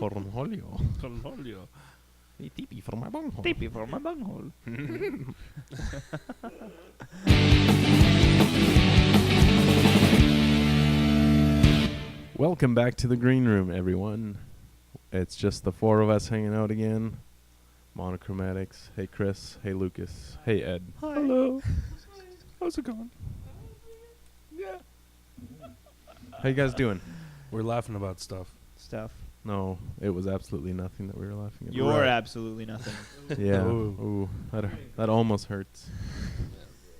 Cornholio. Cornholio. Hey, tipi for my bunghole. Tippy for my bunghole. Welcome back to the green room, everyone. It's just the four of us hanging out again. Monochromatics. Hey, Chris. Hey, Lucas. Hey, Ed. Hi. Hello. How's it going? Yeah. How you guys doing? We're laughing about stuff. Stuff. No, it was absolutely nothing that we were laughing at. You're Right. absolutely nothing. Yeah. Ooh. Ooh, that almost hurts.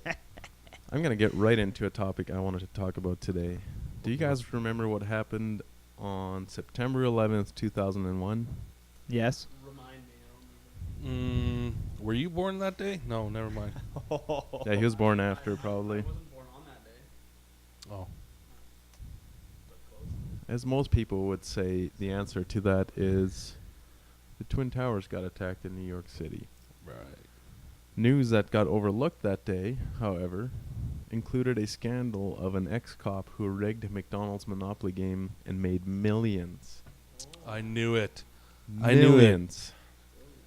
I'm going to get right into a topic I wanted to talk about today. Do you guys remember what happened on September 11th, 2001? Yes. Were you born that day? No, never mind. Yeah, he was born after, probably. Oh. As most people would say, the answer to that is the Twin Towers got attacked in New York City. Right. News that got overlooked that day, however, included a scandal of an ex-cop who rigged a McDonald's Monopoly game and made millions. I knew it. I knew it. Millions.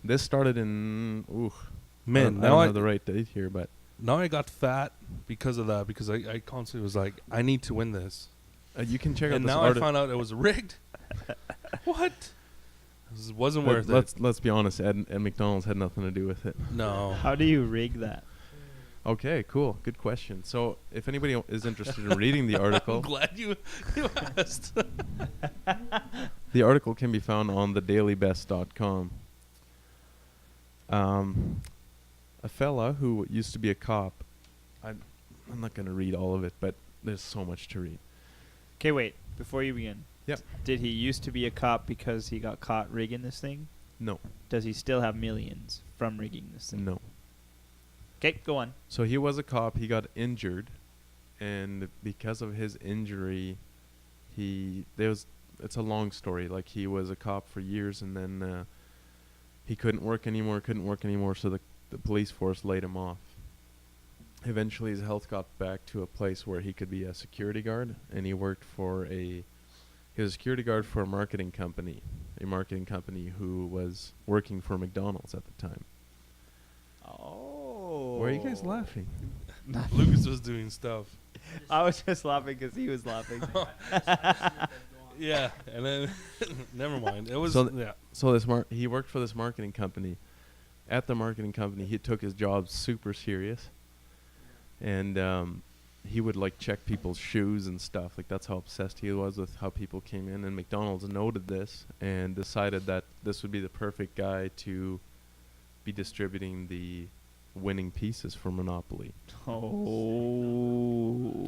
This started in... Man, I now don't I have the right date here, but... now I got fat because of that. Because I constantly was like, I need to win this. You can check out And this now I found out it was rigged. What? This wasn't worth it. Let's be honest, Ed and McDonald's had nothing to do with it. No. How do you rig that? Okay, cool. Good question. So, if anybody is interested in reading the I'm article, glad you asked. the article can be found on thedailybest.com. A fella who used to be a cop, I'm not going to read all of it, but there's so much to read. Okay, wait. Before you begin. Yep. Did he used to be a cop because he got caught rigging this thing? No, Does he still have millions from rigging this thing? no. Okay, go on. So he was a cop. He got injured, and because of his injury, it's a long story. Like, he was a cop for years, and then he couldn't work anymore. So the police force laid him off. Eventually, his health got back to a place where he could be a security guard, and he was a security guard for a marketing company who was working for McDonald's at the time. Oh. Why are you guys laughing? Lucas was doing stuff. I was just laughing because he was laughing. Yeah, and then never mind. It was So he worked for this marketing company. At the marketing company, he took his job super serious, and he would like check people's shoes and stuff. Like, that's how obsessed he was with how people came in. And McDonald's noted this and decided that this would be the perfect guy to be distributing the winning pieces for Monopoly. Oh.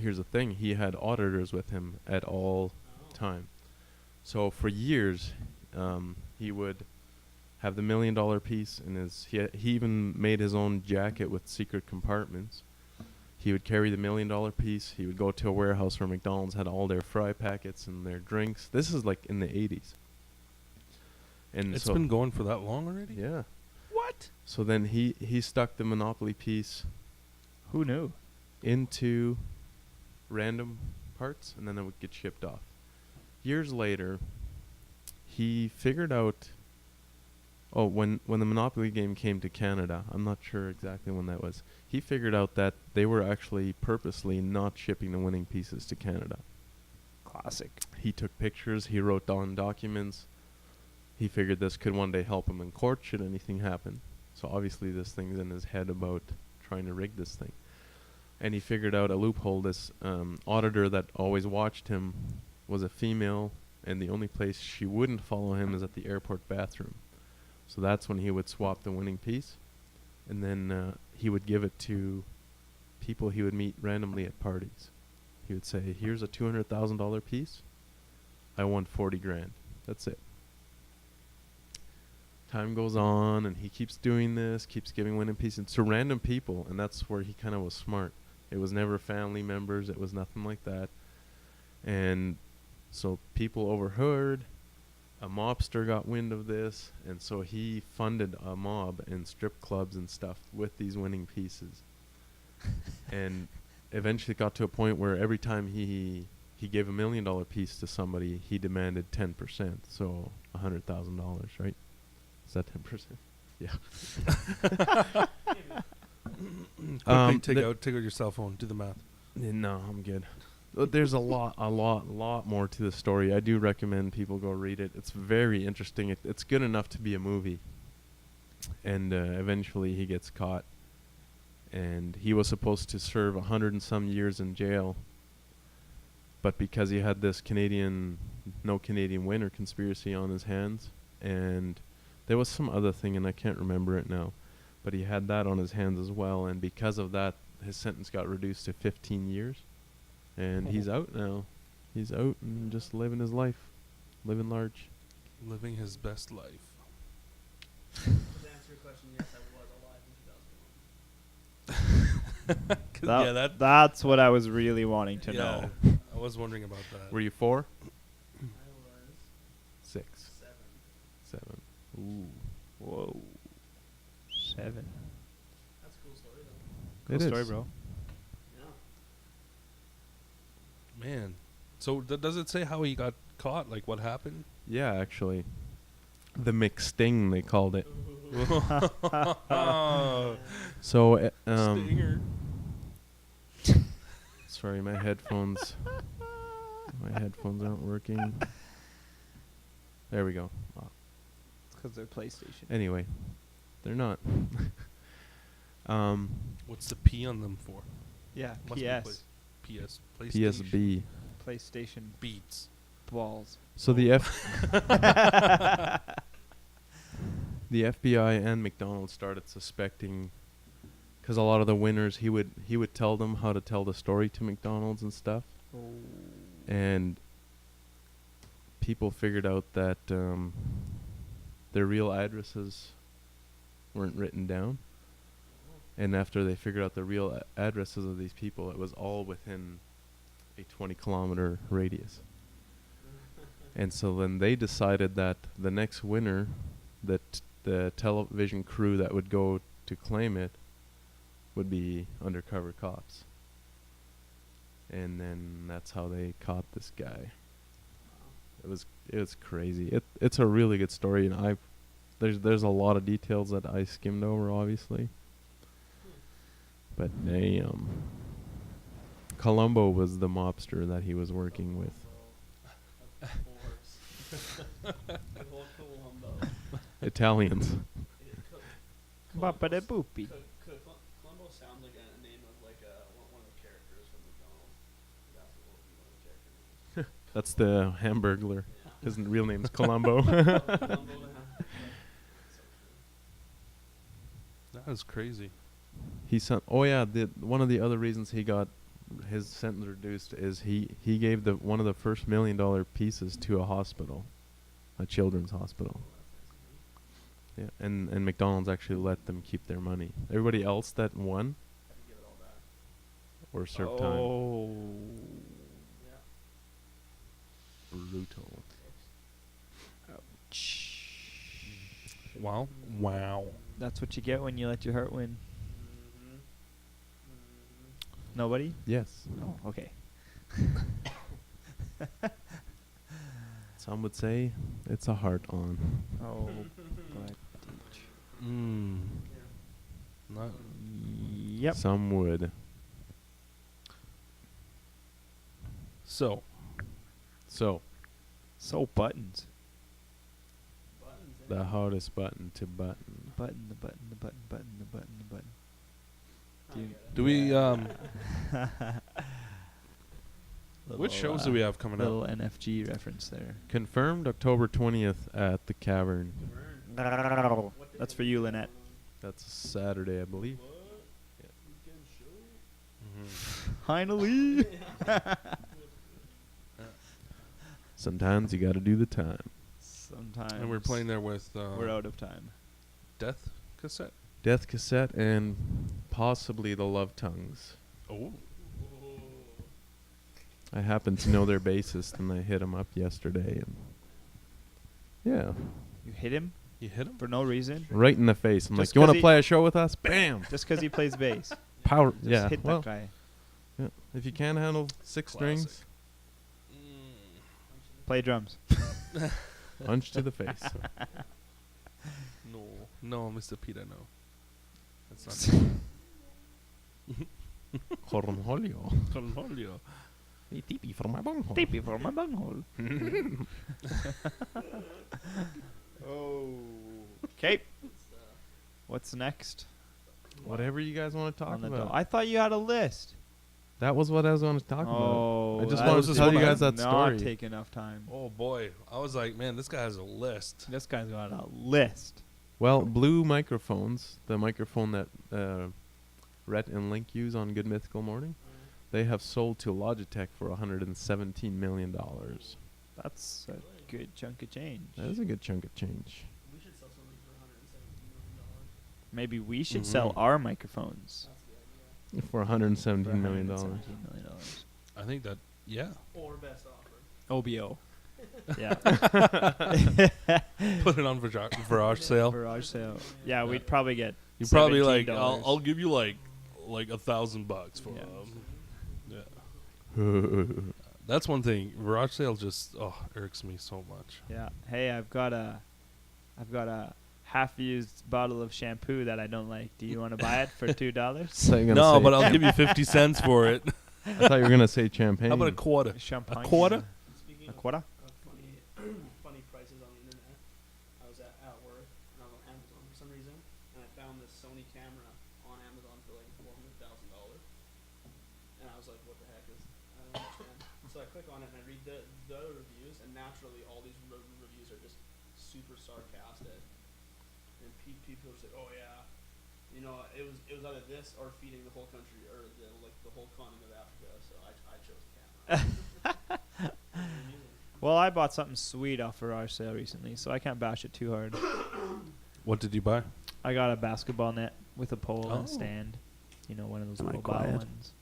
Here's the thing: he had auditors with him at all time. So for years, he would have the $1 million piece in his. He even made his own jacket with secret compartments. He would carry the $1 million piece. He would go to a warehouse where McDonald's had all their fry packets and their drinks. This is like in the 80s. And It's so been going for that long already? yeah. What? So then he stuck the Monopoly piece Who knew? into random parts, and then it would get shipped off. Years later, he figured out. Oh, when the Monopoly game came to Canada, I'm not sure exactly when that was. He figured out that they were actually purposely not shipping the winning pieces to Canada. Classic. He took pictures. He wrote down documents. He figured this could one day help him in court should anything happen. So obviously this thing's in his head about trying to rig this thing. And he figured out a loophole. This auditor that always watched him was a female, and the only place she wouldn't follow him is at the airport bathroom. So that's when he would swap the winning piece, and then he would give it to people he would meet randomly at parties. He would say, "Here's a $200,000 piece. I won 40 grand. That's it." Time goes on, and he keeps doing this, keeps giving winning pieces to random people, and that's where he kind of was smart. It was never family members. It was nothing like that. And so people overheard. A mobster got wind of this, and so he funded a mob and strip clubs and stuff with these winning pieces. And eventually got to a point where every time he he gave $1 million piece to somebody. He demanded 10%, so $100,000, right? Is that 10%? Yeah. Quickly take out your cell phone. Do the math. No, I'm good. There's a lot more to the story. I do recommend people go read it. It's very interesting. It's good enough to be a movie. And eventually he gets caught. And he was supposed to serve 100 and some years in jail. But because he had this no Canadian winner conspiracy on his hands, and there was some other thing, and I can't remember it now, but he had that on his hands as well, and because of that, his sentence got reduced to 15 years, and he's out now. He's out and just living his life, living large. Living his best life. To answer your question, yes, I was alive in 2001. That's what I was really wanting to know. I was wondering about that. Were you 4? I was 6. 7. 7. Ooh. Whoa. 7. That's a cool story, though. Cool It story, is. bro. Yeah. Man. So does it say how he got caught? Like what happened? Yeah, actually. The McSting, they called it. So, Stinger. sorry, my headphones aren't working. There we go. Because they're PlayStation. Anyway, they're not. What's the P on them for? Yeah, Must be PS. PS. PlayStation. PSB. PlayStation Beats. balls. So the FBI and McDonald's started suspecting, because a lot of the winners, he would tell them how to tell the story to McDonald's and stuff, and people figured out that their real addresses weren't written down, and after they figured out the real addresses of these people, it was all within a 20-kilometer radius. And so then they decided that the next winner, that the television crew that would go to claim it, would be undercover cops. And then that's how they caught this guy. It was crazy. It's a really good story, and there's a lot of details that I skimmed over, obviously. But Columbo was the mobster that he was working with. Of course. The whole Columbo. Italians. Ba-ba-da-boopy. Columbo sounds like a name of like one of the characters from McDonald's. That's what would be one of the characters. That's the Hamburglar. Yeah. His real name's Columbo. Columbo, That is crazy. One of the other reasons he got his sentence reduced is he gave one of the first $1 million pieces to a hospital, a children's hospital. Yeah, and McDonald's actually let them keep their money. Everybody else that won had to give it all back. or served time. Oh. Yeah. Brutal. Wow. Wow. That's what you get when you let your heart win. Mm-hmm. Nobody? Yes. Oh, okay. Some would say it's a heart on. Oh, but Mm. Yeah. Not. yep. Some would. So. So, Buttons. Buttons, eh? the hardest button to button. The button. I get it. Do we Little, which shows do we have coming little up? NFG reference there. Confirmed October 20th at the Cavern. What That's day for is you, it? Lynette. That's Saturday, I believe. What? Weekend show? Finally. Sometimes you got to do the time. Sometimes. And we're playing there with We're out of time. Death cassette. Death Cassette and possibly the Love Tongues. Oh. I happen to know their bassist, and I hit him up yesterday, and yeah, You hit him You hit him? for no reason. right in the face. I'm Just like, "You want 'cause to he- play a show with us?" Bam! Just because he plays bass. Power. Just Yeah. hit Well, that guy. yeah. If you can't handle 6 Classic. strings, Play drums. Punch to the face. No, Mr. Peter, no. That's not Cornholio. Cornholio. A tipi for my bunghole. Tippy for my bunghole. Oh. Okay. What's next Whatever you guys want to talk on the about. dough? I thought you had a list. That was what I was going to talk about. Oh, I just that wanted was to just tell what you I guys that did story. Not take enough time. Oh boy, I was like, man, this guy has a list. This guy's got a list. Well, Blue microphones, the microphone that Rhett and Link use on Good Mythical Morning, they have sold to Logitech for $117 million. That's a good chunk of change. That is a good chunk of change. We should sell something for $117 million. Maybe we should sell Mhm. our microphones. That's the idea. For $117 for million. $117 million. I think that, yeah. Or best offer. OBO. Yeah. Put it on garage sale. Garage sale. Yeah, we'd probably get. You probably like, $17. I'll give you like $1,000 for Yeah. Yeah. That's one thing. Garage sale just irks me so much. Yeah. Hey, I've got a half-used bottle of shampoo that I don't like. Do you want to buy it for $2? So you're gonna No, say- but I'll give you 50 cents for it. I thought you were going to say champagne. How about a quarter? Champagne. A quarter? Speaking A quarter? of funny prices on the internet, I was at work and I was on Amazon for some reason, and I found this Sony camera on Amazon for like $400,000, and I was like, what the heck is? I don't understand. So I click on it and I read the other reviews, and naturally all these reviews are just super sarcastic, and people say, oh yeah, you know, it was either this or feeding the whole country or the whole continent of Africa. So I chose the camera. Well, I bought something sweet off garage sale recently, so I can't bash it too hard. What did you buy? I got a basketball net with a pole and Oh. a stand. You know, one of those Am I mobile quiet? ones.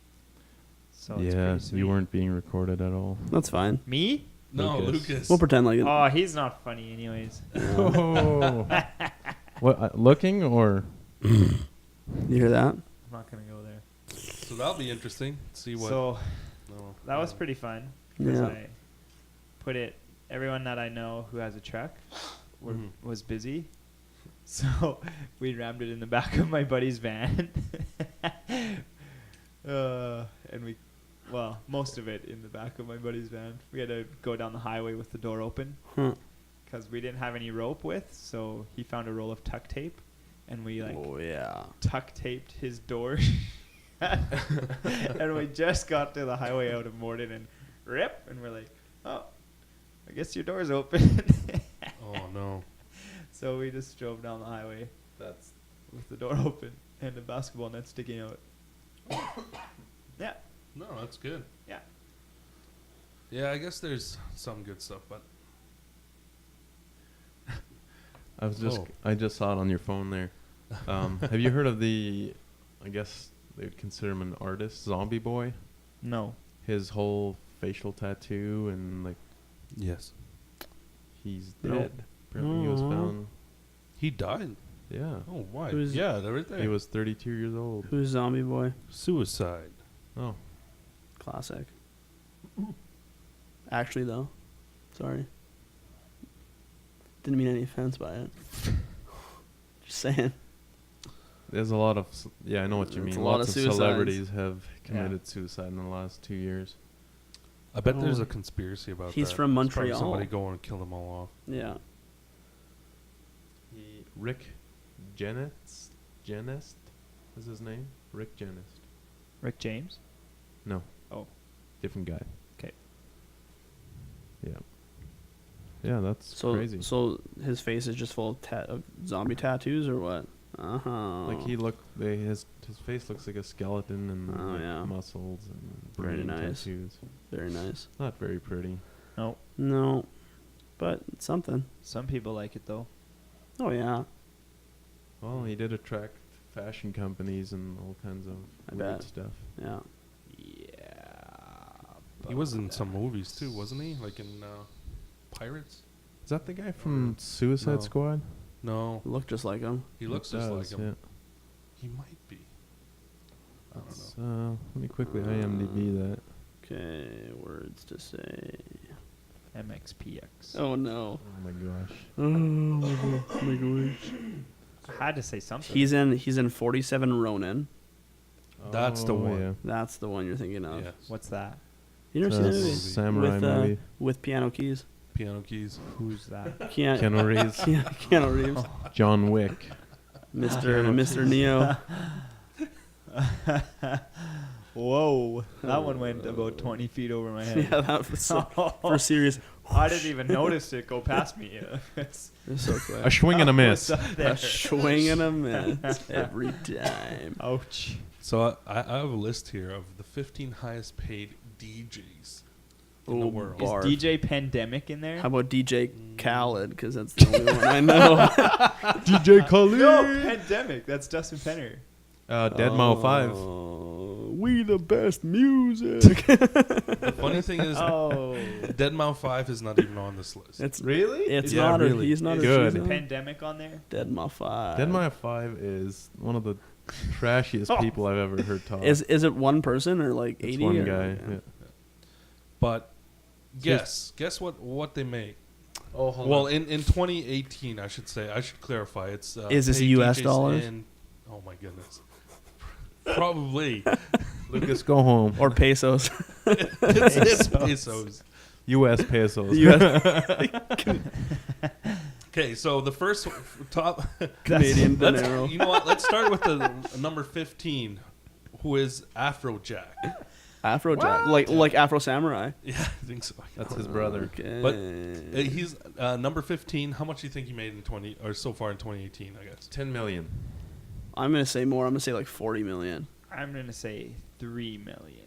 So it's Yeah, pretty sweet. you weren't being recorded at all. That's fine. Me? No, Lucas. Lucas. We'll pretend like it. Oh, he's not funny anyways. Oh. What, looking or? You hear that? I'm not going to go there. So that'll be interesting. See what. So no, that was no. pretty fun. Because Yeah. I put it, everyone that I know who has a truck was busy. So we rammed it in the back of my buddy's van. And most of it in the back of my buddy's van. We had to go down the highway with the door open Huh. because we didn't have any rope with. So he found a roll of tuck tape, and we Oh yeah. tuck taped his door. And we just got to the highway out of Morden and rip, and we're like, oh, I guess your door's open. Oh no. So we just drove down the highway with the door open and the basketball net sticking out. Yeah. No, that's good. Yeah. Yeah, I guess there's some good stuff, but I just saw it on your phone there. Have you heard of I guess they would consider him an artist, Zombie Boy? No. His whole facial tattoo and like yes, he's No. dead. Apparently he was Aw. found. he died. Yeah. Oh, why? Who's- Yeah, right there. He was 32 years old. Who's Zombie Boy? suicide. Oh. Classic. Actually, though, sorry. Didn't mean any offense by it. Just saying. There's a lot of I know what you It's mean. a lot Lots of of suicides. celebrities have committed suicide in the last 2 years. I bet there's Oh. a conspiracy about He's that. from It's probably Montreal. Somebody go and kill them all off. Yeah. Rick Genest is his name? Rick Genest. Rick James? No. Oh. Different guy. 'Kay. Yeah. Yeah, that's So crazy. so his face is just full of zombie tattoos or what? Like his face looks like a skeleton and Oh, like yeah. muscles and Very brain nice. tattoos. Very nice. Not very pretty. No. No, but it's something. Some people like it though. Oh yeah. Well, he did attract fashion companies and all kinds of I weird bet. stuff. Yeah. Yeah. He was in some movies too, wasn't he? Like in Pirates? Is that the guy from Suicide No. Squad? No, Look just like him. he looks It just like does, him. yeah. He might be. I don't Let's, know. let me quickly IMDb that. Okay, words to say. MXPX. Oh no. Oh my gosh. Oh my gosh. I had to say something. He's in 47 Ronin. That's the one. Yeah. That's the one you're thinking of. Yes. What's that? You never It's seen a that movie? samurai with, movie. With piano keys. Piano keys. Who's that? Keanu Reeves. Keanu Reeves. John Wick. Mr. Neo. Whoa. That one went about 20 feet over my head. Yeah, that was so, for serious. I didn't even notice it go past me. It's It's so quick. A swing and a miss. up there. A swing and a miss every time. Ouch. So I have a list here of the 15 highest paid DJs in the world. Is barf. DJ Pandemic in there? How about DJ Khaled? Because that's the only one I know. DJ Khaled. No, Pandemic. That's Dustin Penner. Deadmau 5. We the best music. The funny thing is, Oh. Deadmau 5 is not even on this list. It's Really? It's Yeah, not. really. He's not It's a good. she's on. Pandemic on there? Deadmau 5. Deadmau 5 is one of the trashiest people I've ever heard talk. Is it one person or like 80? it's one or, guy. yeah. Yeah. But guess what they make. Oh, hold Well, in 2018, I should say, I should clarify. It's Is this paid US DJs dollars? oh my goodness, probably. Lucas, go home. Or pesos. it's pesos. U.S. pesos. Okay, so the first top Canadian let's, dinero. you know what? Let's start with the number 15, who is Afrojack. Afrojack. Like Afro Samurai. Yeah, I think so. That's his brother. Okay. But he's number 15. How much do you think he made in 20 or so far in 2018? I guess 10 million. I'm going to say more. I'm going to say like 40 million. I'm going to say 3 million.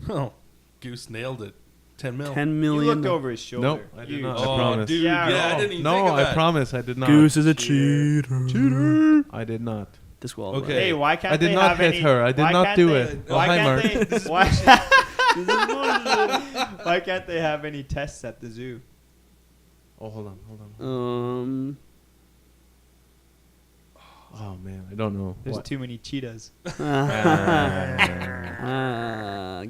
Oh, Goose nailed it. 10 mil. 10 You million. looked over his shoulder. Nope, I did You- not. Oh, I promise. dude. Yeah, Yeah, I no. didn't even No, think of I that. promise I did not. Goose is a Cheater. cheater. I did not. Disqualified. Okay. Hey, why can't I did they not have hit any, her. I did why not can't do they- it. Oh, Why hi, can't Mark. they? Why can't they have any tests at the zoo? Oh, hold on. Oh, man. I don't know. There's What? too many cheetahs.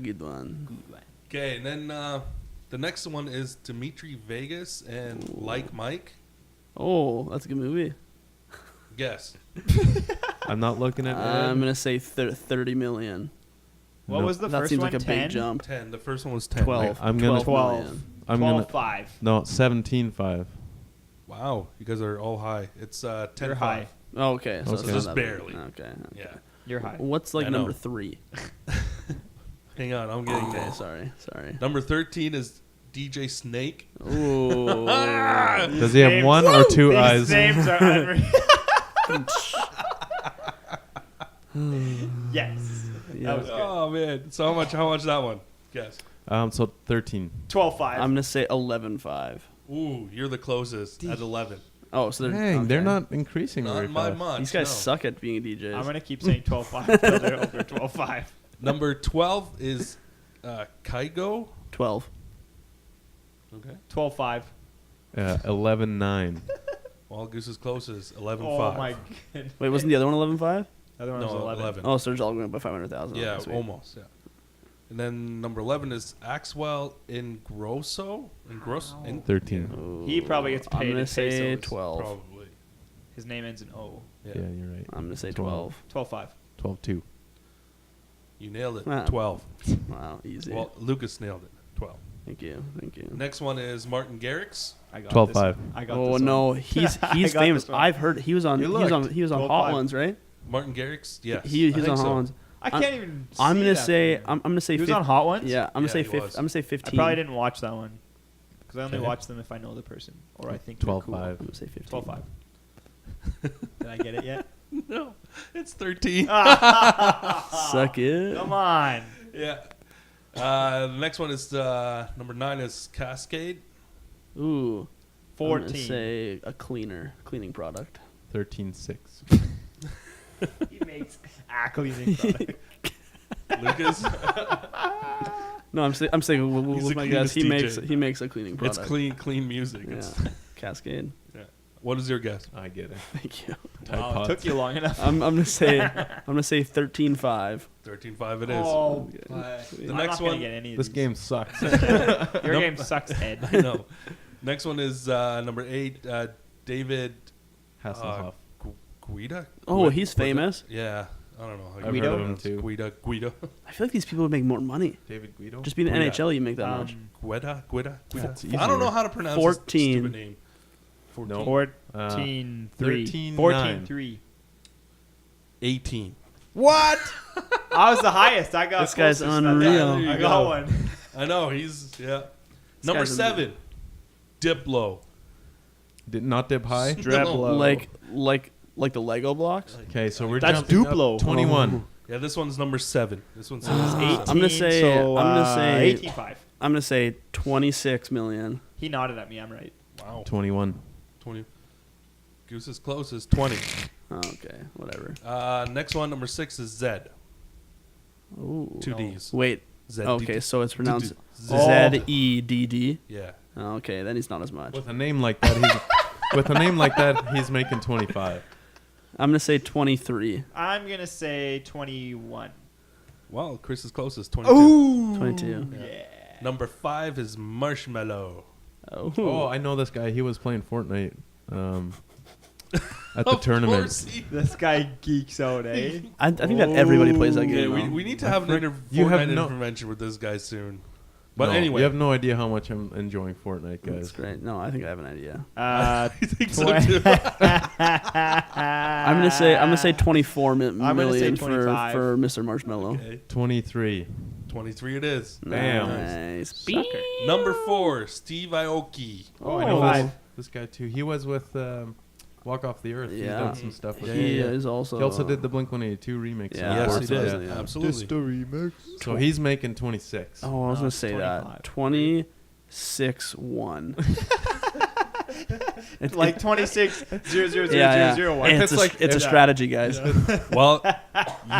Good one. Okay, and then the next one is Dimitri Vegas and Ooh. Like Mike. Oh, that's a good movie. Guess. I'm not looking at I'm going to say 30 million. What No. was the That first seems one? like a 10? big jump. 10. The first one was 10. 12. I'm gonna- 12 million. I'm gonna 12.5. no 17.5. Wow, you guys are all high. It's 10. You're high. Oh, okay. So Okay. it's not Just that barely. big. Okay. Yeah. You're high. What's like I know. number 3? Hang on, I'm getting Okay, there. sorry. Number 13 is DJ Snake. Ooh. Does he have one or two These eyes? names are unreal. Yes. Yeah. That was good. Oh man, so how much that one? Guess. So 13. 12.5. I'm gonna say 11.5. Ooh, you're the closest at 11. Oh, so they're Dang, they're okay. not increasing Not very in my fast. mind. These guys suck at being DJs. I'm going to keep saying 12.5 until they're over 12.5. Number 12 is Kygo. 12. Okay. 12.5. 11.9. Well, Goose is closest. 11.5. Oh, my goodness. Wait, wasn't the other one 11.5? The other one was No, 11. 11. Oh, so they're all going up by 500,000. Yeah, Okay, sweet. almost. Yeah. And then number 11 is Axwell Ingrosso. Wow. 13. Ooh, He probably gets I'm paid gonna in say pesos. 12. Probably. His name ends in O. Yeah. Yeah, you're right. I'm gonna say 12. 12. 12.5. 12.2. You nailed it. Wow. 12. Wow, easy. Well, Lucas nailed it. 12. Thank you. Next one is Martin Garrix. I got 12.5. this one. I got Oh this no, one. he's I got famous. this one. I've heard he was on. You He was on. looked. He was on 12.5. Hot Ones, right? Martin Garrix? Yes. He I was think on so. Hot Ones. I can't even I'm see gonna that say. from I'm gonna say. He was 15. on Hot Ones? Yeah, I'm gonna Yeah, say. he was. I'm gonna say I 15. probably didn't watch that one. Because I only Okay. watch them if I know the person. Or I think 12.5. they're I'm cool. gonna say 15. 12.5. Did I get it yet? No, it's 13. Suck it. Come on. Yeah. The next one is number 9 is Cascade. Ooh. 14. I'm gonna say a cleaning product. 13.6. He makes a cleaning product. Lucas. No, I'm saying He's with the my guess. cleanest DJ. He makes a cleaning product. It's clean music. Yeah. It's, Cascade. what is your guess? I get it. Thank you. Tide Wow, it Pods. took you long enough. I'm gonna say 13-5. 13-5 it is. Oh, The I'm next not gonna one- get any of This these. game sucks. Your game sucks, Ed. I know. Next one is number 8, David Hasselhoff. Guida. Oh, he's famous. Yeah, I don't know. How I've you heard of pronounce him too. Guida. I feel like these people would make more money. David Guido. Just being in Guida. NHL, you make that much. Guida. That's I don't know easier. how to pronounce 14. this stupid name. 14. No. 14-3. 13-9. 14-3. 18. What? I was the highest. I got This guy's closest at that. unreal. There you I go. got one. I know, he's, yeah. This Number guy's 7, Diplo. Did not dip high. Dreblo. Like the Lego blocks. Okay, so we're That's jumping up Duplo. 21. Yeah, this one's number 7. This one's I'm 18, gonna say- so, I'm gonna say- 18-5. I'm gonna say 26 million. He nodded at me. I'm right. Wow. 21. 20. Goose is close is 20. Oh, okay, whatever. Next one, number 6 is Zed. Ooh. 2 No. D's. Wait. Zed. Okay, so it's pronounced Zed. Zedd. Yeah. Oh, okay, then he's not as much. With a name like that, he's making 25. I'm gonna say 23. I'm gonna say 21. Wow, Chris is close is 22. Ooh. 22. Yeah. Number 5 is Marshmallow. Oh, I know this guy. He was playing Fortnite at the Of tournament. course he- This guy geeks out, eh? I think that everybody plays that Yeah, game. we, now. we need to have an You have Fortnite no- intervention with this guy soon. But No, anyway. you have no idea how much I'm enjoying Fortnite, guys. That's great. No, I think I have an idea. I think so twen- too. I'm gonna say 24 gonna million say for 25. Mr. Marshmallow. Okay. 23. 23 it is. Bam. Nice. Sucker. Number 4, Steve Aoki. Oh, I know Five. this guy too. He was with Walk Off the Earth. He's Yeah. done some stuff with He him. is also. He also did the Blink-182 remix. Yeah, Yes, he Forza, did. yeah. Absolutely. remix. So he's making 26. Oh, I was No, gonna it's say 25. that 26-1. It's Like 26 0 0 0 yeah, 0 yeah. 0 1. It's, it's a strategy, guys. Well,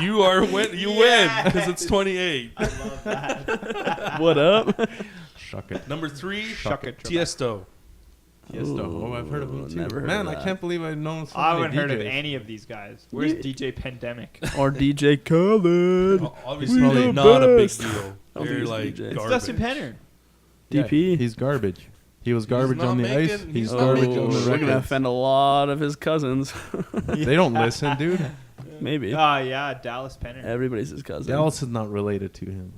you win because it's 28. I love that. What up? Shuck it. Number 3, Shuck it, Tiesto. Tiesto. Oh, I've heard of him too. Never heard Man, of I that. can't believe I've known so I many haven't heard of DJs. any of these guys. Where's You- DJ Pandemic? Or DJ Khaled. Obviously, We the not a big best. deal. I don't They're think he's like DJ. It's garbage. Dustin Penner. Yeah, DP. he's garbage. He was garbage not on the ice. making- He's he's not garbage making on the we're gonna records. offend a lot of his cousins. They don't listen, dude. Maybe. Yeah, Dallas Penner. Everybody's his cousin. Dallas is not related to him.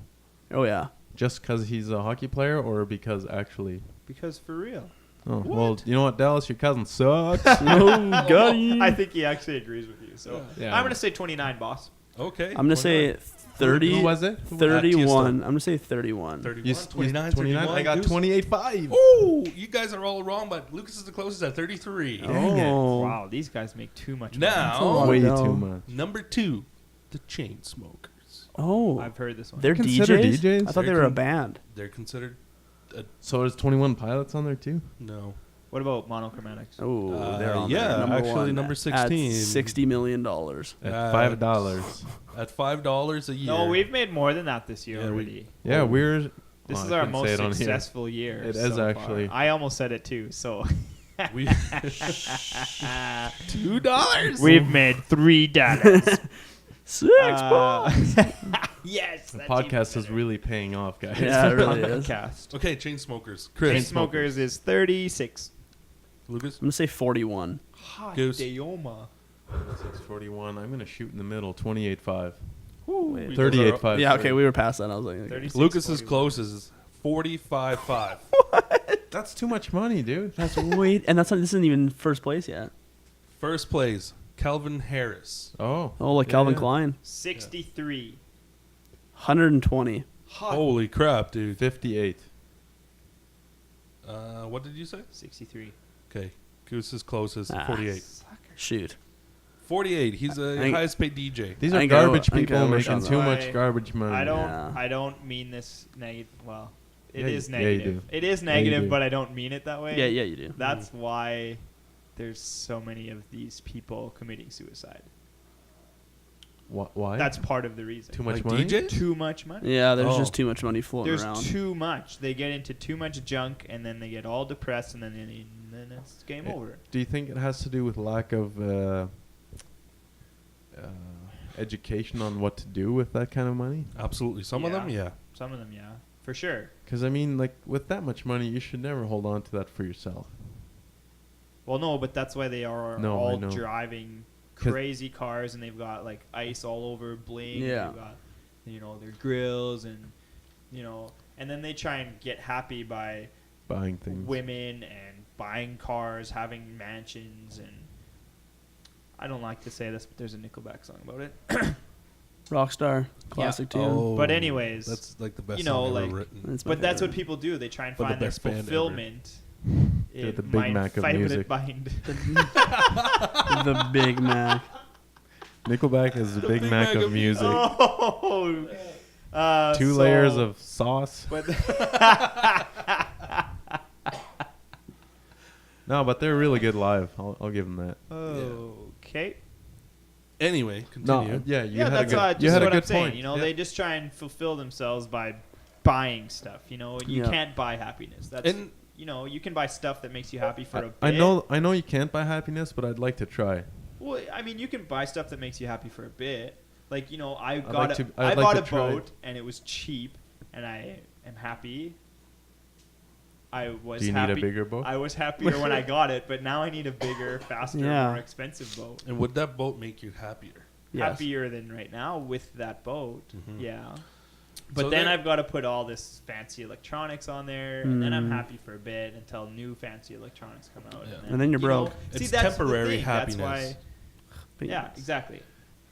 Oh yeah. Just because he's a hockey player or because actually... Because for real. Oh, well, you know what, Dallas? Your cousin sucks. Oh, got him. I think he actually agrees with you. So Yeah. I'm gonna say 29, boss. Okay. I'm gonna say 30. Who was it? 31. I'm gonna say 31. 31, You 29, 29. I got Goose. 28.5. Ooh, you guys are all wrong, but Lucas is the closest at 33. Dang it. Oh. Wow, these guys make too much Now, Way no. too much. number 2, the Chainsmokers. Oh. money. I've heard this one. They're Considered DJs? DJs? I thought they were a band. They're considered So there's 21 Pilots on there too? no. What about Monochromatics? Oh, they're on yeah, there. Number actually one number At 16. $60 million. At Uh, $5. At $5 a year. No, we've made more than that this year Yeah, we- already. Yeah, we're... This well, is I our couldn't most say it on here. successful year. It so is far. actually. I almost said it too. So we $2. We've made $3. Six bucks. Yes. The that's podcast even is really paying off, guys. Yeah, it really better. is. Cast. Okay, Chainsmokers. Chris. Chainsmokers is 36. Lucas. I'm gonna say 41. Hot Goose. Dioma. 641. I'm going to shoot in the middle. 28.5. Wait. 38.5. Yeah, okay, we were past that. I was like, 36, Lucas is 41. closest. 45.5. That's too much money, dude. that's wait, and that's not, this isn't even first place yet. First place, Calvin Harris. Oh. Oh, like Calvin yeah. Klein, 63. 120. Hot. Holy crap, dude. 58. What did you say? 63. Okay. Goose is closest. Ah. 48. Shoot. 48. He's the I think- highest paid DJ. These I are think I garbage I think I people wish I making was too on much that. garbage money. Yeah. I don't mean this negative. Well, it Yeah, is yeah, you negative. do. It is you negative, do. but I don't mean it that way. Yeah, yeah, you do. That's why there's so many of these people committing suicide. Why? That's part of the reason. too much Like money. DJ? Too much money. Yeah, there's Oh. just too much money floating There's around. too much. They get into too much junk, and then they get all depressed, and then it's game over. Do you think it has to do with lack of education on what to do with that kind of money? Absolutely. Some of them, yeah. Some of them, yeah, for sure. Because I mean, like with that much money, you should never hold on to that for yourself. Well, no, but that's why they are No, I all know. driving 'Cause- crazy cars, and they've got like ice all over, bling. Yeah. They've got, their grills, and and then they try and get happy by Buying things. women and buying cars, having mansions, and I don't like to say this, but there's a Nickelback song about it. Rockstar classic tune. Oh, But anyways, that's like the best you know, song ever like- written. That's my But that's what favorite. people do. They try and But the find their best band ever. fulfillment. They're in the Big Mac of music. The Big Mac. Nickelback is the Big Mac of music. Oh, 2 layers of sauce. But No, but they're really good live. I'll give them that. okay. Anyway, continue. No, yeah, you Yeah, had that's a what, good, you had a what I'm good saying. point. You know, Yeah. they just try and fulfill themselves by buying stuff. You Yeah. can't buy happiness. That's And- you can buy stuff that makes you happy for a bit. I know you can't buy happiness, but I'd like to try. Well, I mean, you can buy stuff that makes you happy for a bit. Like, I I'd got like to- I I'd like bought to a try. boat and it was cheap, and I am happy. I was Do you happy. need a bigger boat? I was happier when I got it, but now I need a bigger, faster, Yeah. more expensive boat. And would that boat make you happier? Yes. Happier than right now with that boat. Mhm. Yeah. But So then there- I've got to put all this fancy electronics on there, and then I'm Mm. happy for a bit until new fancy electronics come out. Yeah. And then you're you know, broke. see, It's that's the temporary thing. happiness. That's why, But yeah, yes. exactly.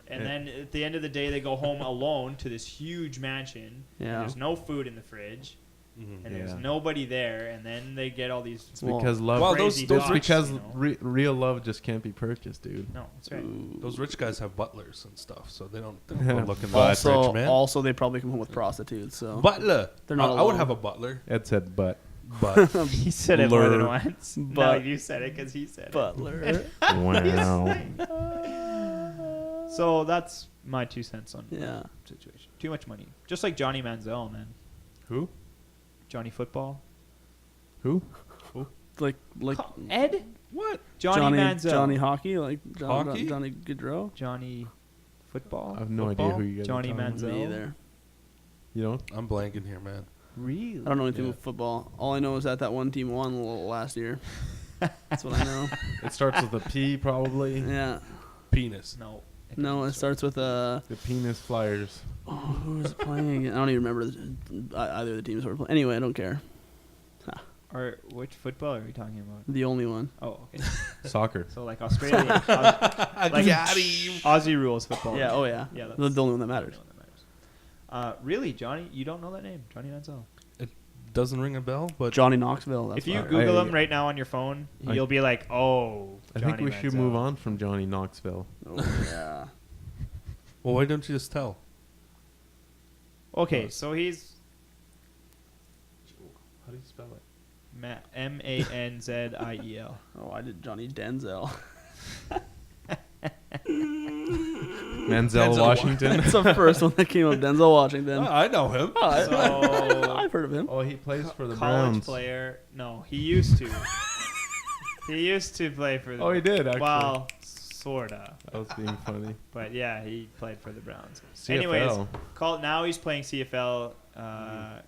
And Yeah. then at the end of the day, they go home alone to this huge mansion. And Yeah. there's no food in the fridge, Mhm. and there's Yeah. nobody there. And then they get all these. It's Well- because love. Well, crazy those thoughts, because you know. real love just can't be purchased, dude. No, that's right. Ooh. Those rich guys have butlers and stuff, so they don't go Yeah. looking for that Also, rich man. also, they probably come home with prostitutes. So Butler. They're not I would alone. have a butler, Ed said, but but He said it more than Blur. once. No, But- you said it because he said butler. wow. it. So that's my 2 cents on Yeah. situation. Too much money. Just like Johnny Manziel, man. Who? Johnny Football. Who? Like Ed? what? Johnny Manziel. Johnny Hockey, like Hockey? Johnny Gaudreau. Johnny Football. I have no Football? idea who you guys Johnny are talking about. Manziel. Me either. You don't? I'm blanking here, man. Really? I don't know anything Yeah. about football. All I know is that one team won last year. That's what I know. It starts with a P, probably. Yeah. Penis. No. No, it starts with The Penis Flyers. Oh, who was playing? I don't even remember either of the teams who were playing. Anyway, I don't care. Or which football are we talking about? The only one. Oh, okay. Soccer. So like Australia, like Got him. Aussie rules football. Yeah. Oh yeah. Yeah, that's The only one that the matters. one that matters. Really, Johnny? You don't know that name, Johnny Manziel? Doesn't ring a bell, but Johnny Knoxville. That's If you why. Google I- him right now on your phone, I- you'll be like, "Oh." I think Johnny we should Manziel. move on from Johnny Knoxville. Oh, yeah. well, why don't you just tell? Okay, so he's How do you spell it? Manziel. Oh, I did Johnny Denzel. Manziel Washington. That's the first one that came up. Denzel Washington. I know him. So I've heard of him. Oh, he plays for the college Browns. player. No, he used to. He used to play for the. Oh, he did, actually. Well, sorta. That was being funny. But yeah, he played for the Browns. CFL. Anyways, now he's playing CFL.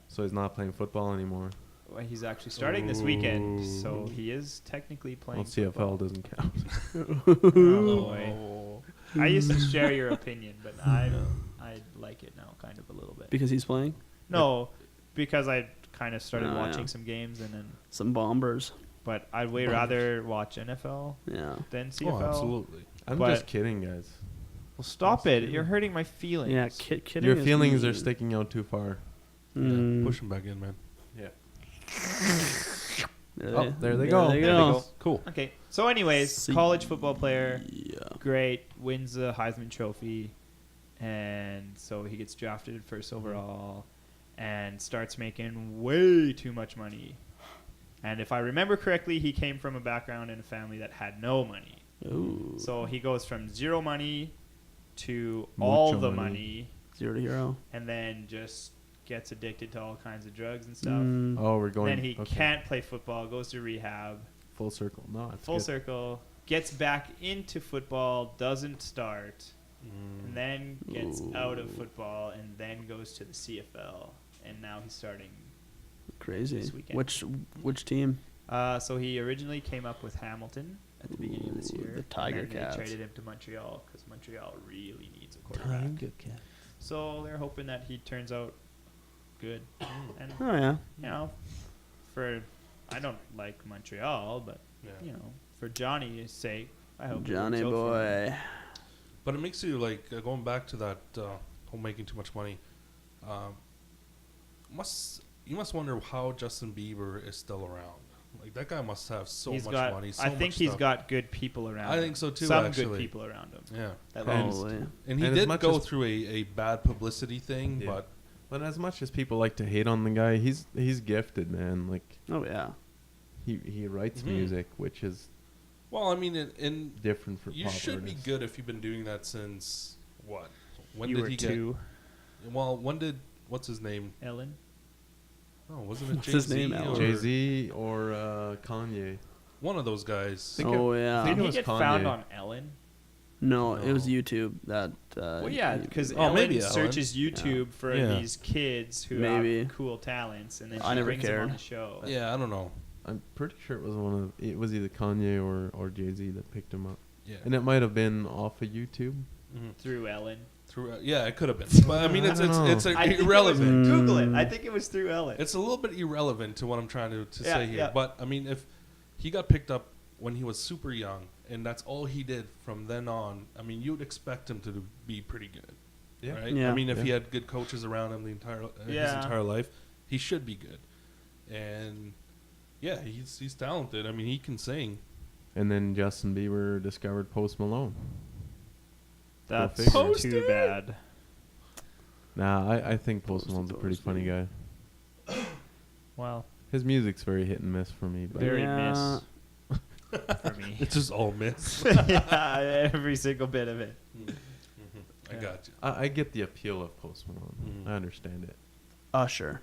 So he's not playing football anymore. Well, he's actually starting this weekend, so he is technically playing. Well, CFL football. doesn't count. Oh, boy. I used to share your opinion, but I like it now, kind of a little bit. Because he's playing No, because I kind of started Oh, watching yeah. some games, and then. some bombers. But I'd way rather watch NFL Yeah. than CFL. Oh, absolutely. I'm But- just kidding, guys. Well, stop it! You're hurting my feelings. Yeah. Kidding. Your is feelings are mean. sticking out too far. Mm. Yeah, push him back in, man. Yeah. There there they go. There you There they go. go. Cool. Okay. So, anyways, See- college football player, Yeah. great, wins the Heisman Trophy, and so he gets drafted first overall, and starts making way too much money. And if I remember correctly, he came from a background in a family that had no money. Ooh. So he goes from zero money to Mucho all the money. money, 0 to hero. and then just gets addicted to all kinds of drugs and stuff. Mm. Oh, we're going. Then he okay. can't play football, goes to rehab, Full circle. No, it's full good. circle, gets back into football, doesn't start, and then gets out of Ooh. football, and then goes to the CFL, and now he's starting. Crazy. This weekend. Which team? So he originally came up with Hamilton at the beginning of this Ooh, year. the Tiger and then Cats. They traded him to Montreal because Montreal really needs a quarterback. So they're hoping that he turns out good. And Oh yeah. you know, I don't like Montreal, but you know, for Johnny's sake, I hope it Johnny works out for him. boy. But it makes you like going back to that whole making too much money. You must wonder how Justin Bieber is still around. Like that guy must have so He's much got, money. So I think much he's stuff. got good people around. I him. think so too. Some actually. good people around him. Yeah, At And- least. Probably. and he And as did much go as- through a bad publicity thing, Yeah. but as much as people like to hate on the guy, he's gifted, man. Like Oh yeah. he writes Mhm. music, which is well, I mean, in different for you pop should be artists. good if you've been doing that since what? When You did were he 2, get? Well, when did what's his name? Ellen. Oh, wasn't it What's Jay his Z? name, Alan? Jay Z or Kanye. One of those guys. Think Oh it- yeah. think Did it he was get Kanye. found on Ellen? No, it was No. YouTube that. Well, yeah, because Oh, Ellen maybe Ellen. searches YouTube for Yeah. these kids who Maybe. have cool talents, and then I she never brings them on cared. the show. Yeah, I don't know. I'm pretty sure it was either Kanye or Jay Z that picked him up, Yeah, and it might have been off of YouTube. Mhm. Through Ellen. Through yeah, it could have been. But I mean, it's I don't it's know. I think irrelevant. It was, Google it. Mm. I think it was through Ellen. It's a little bit irrelevant to what I'm trying to Yeah, say here. yeah. But I mean, if he got picked up when he was super young, and that's all he did from then on, I mean, you'd expect him to be pretty good, right? Yeah. I mean, if he Yeah. had good coaches around him his Yeah. entire life, he should be good. And yeah, he's talented. I mean, he can sing. And then Justin Bieber discovered Post Malone. That's figure. too bad. Nah, I think Post Malone's a pretty funny guy. Well, His music's very hit and miss for me, but very Yeah. miss for me. It's just all miss. Yeah, every single bit of it. I got you. I get the appeal of Post Malone. Mhm. I understand it. Usher.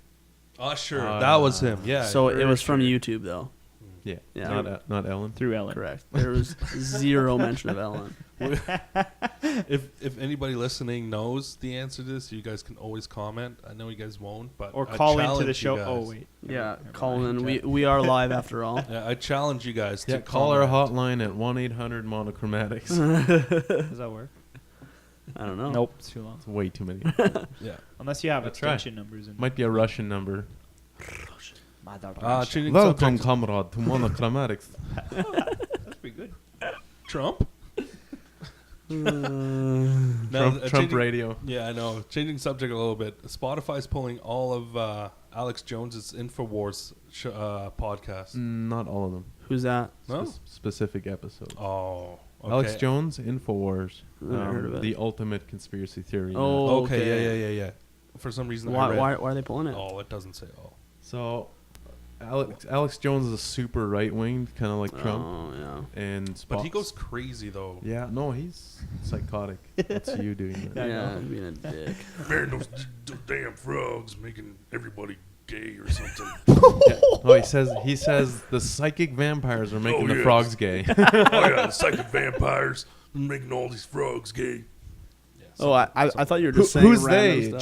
Oh, sure. That was him. Yeah. So it for was from sure. YouTube though. Yeah, Yeah. not Ellen. Through Ellen. Correct. There was zero mention of Ellen. If anybody listening knows the answer to this, you guys can always comment. I know you guys won't, but Or I call into challenge the you show. guys. Oh, wait. Yeah, Never Colin, mind. we are live after all. Yeah, I challenge you guys to Yeah, call our comment. hotline at 1-800-monochromatics. Does that work? I don't know. Nope. It's too long. It's way too many. Yeah. Unless you have That's right. extension numbers. In Might be a Russian number. Changing Welcome, subjects. comrade, to monochromatics. That's pretty good. Trump. Trump changing- radio. Yeah, I know. Changing subject a little bit. Spotify's pulling all of Alex Jones's Infowars podcast. Not all of them. Who's that? No. Specific episodes. Oh. Okay. Alex Jones, Infowars. Never heard of it. The ultimate conspiracy theory. Oh, Okay. Yeah. For some reason, I Why, read. why are they pulling it? Oh, it doesn't say all. So, Alex Jones is a super right wing, kind of like Trump, Oh, yeah. and But he goes crazy though. Yeah, no, he's psychotic. That's you doing that. Yeah, being a dick. Man, those damn frogs making everybody gay or something. No, he says the psychic vampires are making Oh, the yes. frogs gay. Oh yeah, the psychic vampires making all these frogs gay. Oh, I thought you were just saying Who's random they? stuff.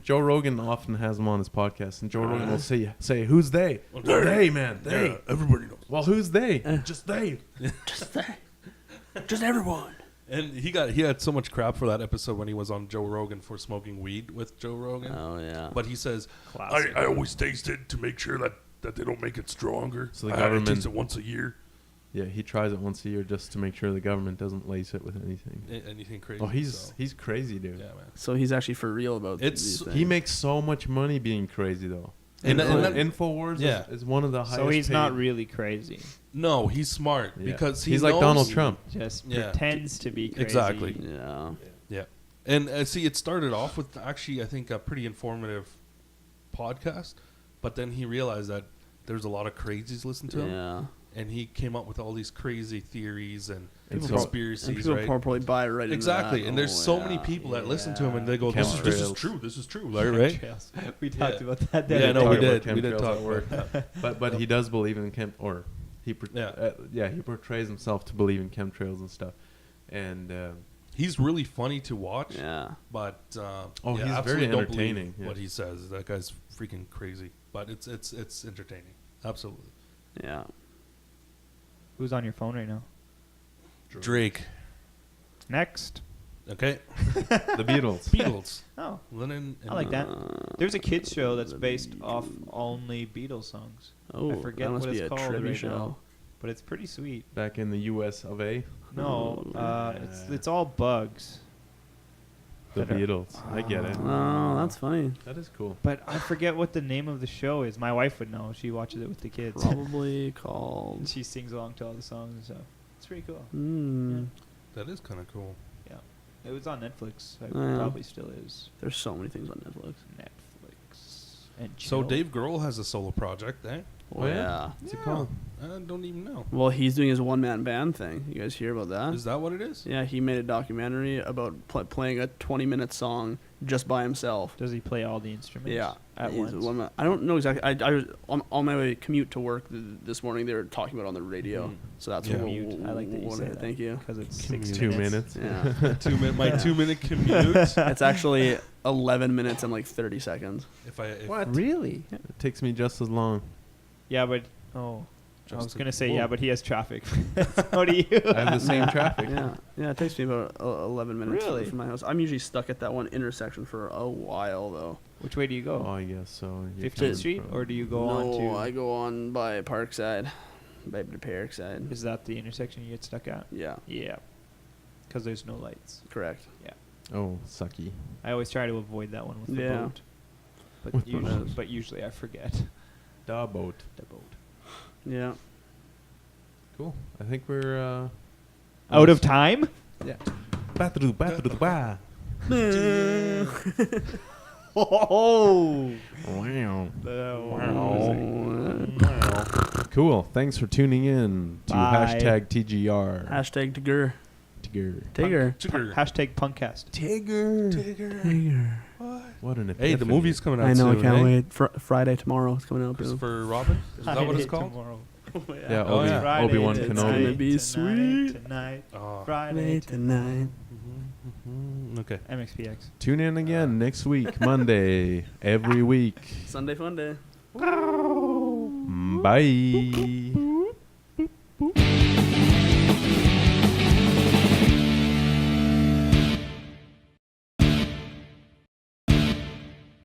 Joe Rogan often has them on his podcast, and Joe Rogan will say who's they? Well, They, man, they. Yeah, everybody knows. Well, who's they? Just they. Just everyone. And he had so much crap for that episode when he was on Joe Rogan for smoking weed with Joe Rogan. Oh, yeah. But he says, Classic. I always taste it to make sure that they don't make it stronger. So the I government- taste it once a year. Yeah, he tries it once a year just to make sure the government doesn't lace it with anything. Anything crazy. Oh, he's so. crazy, dude. Yeah, man. So he's actually for real about It's- these things. He makes so much money being crazy, though. And that- Infowars Yeah. is one of the highest. So he's paid. not really crazy. No, he's smart Yeah. because he's knows like Donald Trump. Just Yeah. pretends to be crazy. Exactly. Yeah. Yeah. And see, it started off with actually, I think, a pretty informative podcast. But then he realized that there's a lot of crazies listening to him. Yeah. And he came up with all these crazy theories and And so- conspiracies, And people right? probably buy right into Exactly. that. And there's Oh, so yeah. many people that listen to him and they go, This this is is true, this is true, right? Chemtrails. We talked Yeah. about that. the Yeah, other no, day. we Talk did. about We did chemtrails talk at work. But he does believe in he portrays himself to believe in chemtrails and stuff, and He's really funny to watch. Yeah. But he's absolutely very don't entertaining, believe what yeah. he says. That guy's freaking crazy. But it's entertaining. Absolutely. Yeah. Who's on your phone right now? Drake. Next. Okay. The Beatles. Beatles. Oh, Lennon. And I like that. There's a kids show that's based off only Beatles songs. Oh, I forget that must what be it's a called trivia right show. now, but it's pretty sweet. Back in the U.S. of A. No, Oh, it's all bugs. The That are- Beatles. I get it. Oh, that's funny. That is cool. But I forget what the name of the show is. My wife would know. She watches it with the kids. Probably And called. she sings along to all the songs and stuff. It's pretty cool. Hmm. That is kind of cool. Yeah. It was on Netflix. It Yeah. probably still is. There's so many things on Netflix. Netflix. And So chill. Dave Grohl has a solo project, eh? Oh, yeah. What's it called? I don't even know. Well, he's doing his one-man band thing. You guys hear about that? Is that what it is? Yeah, he made a documentary about playing a 20-minute song just by himself. Does he play all the instruments? Yeah, At he's once? I don't know exactly. I was on my way commute to work this morning. They were talking about it on the radio, Mhm. so that's Yeah. what. Commute. I like that you say that. Thank you. Because it's Commute. 6 2 minutes. minutes. Yeah, 2-minute commute. it's actually 11 minutes and like 30 seconds. What? Really? It takes me just as long. Yeah, but I was Just gonna say whoa. yeah, but he has traffic. How do you? I have the same traffic. Yeah, it takes me about 11 minutes Really? from my house. I'm usually stuck at that one intersection for a while though. Which way do you Oh, go? I guess so. You're 15th coming Street, from- or do you go on No, to? I go on by Parkside, by the Parkside. Is that the intersection you get stuck at? Yeah, Yeah. Because there's no lights. correct. Oh, sucky. I always try to avoid that one with the Yeah. boat. But With the usually, boat. but usually I forget Da boat. the boat. Yeah. Cool. I think we're Out of time? Yeah. Ba-da-doo-ba-da-doo-ba. Oh. Wow. Cool. Thanks for tuning in to Bye. #TGR. Hashtag Tigger. Tigger. Tigger. Hashtag Punkcast. Tigger. Tigger. What an Hey, the epiphany. movie's coming out I know, soon, I can't eh? wait. Friday tomorrow. It's coming out. Bro. Christopher Robin? Is that what it's called? Tomorrow. Yeah, Oh, yeah. Friday Obi-Wan tonight, It's gonna Kenobi. be tonight, sweet. Tonight. Oh. Friday Late tonight. Okay. MXPX. Tune in again next week, Monday, every week. Sunday fun day. Bye.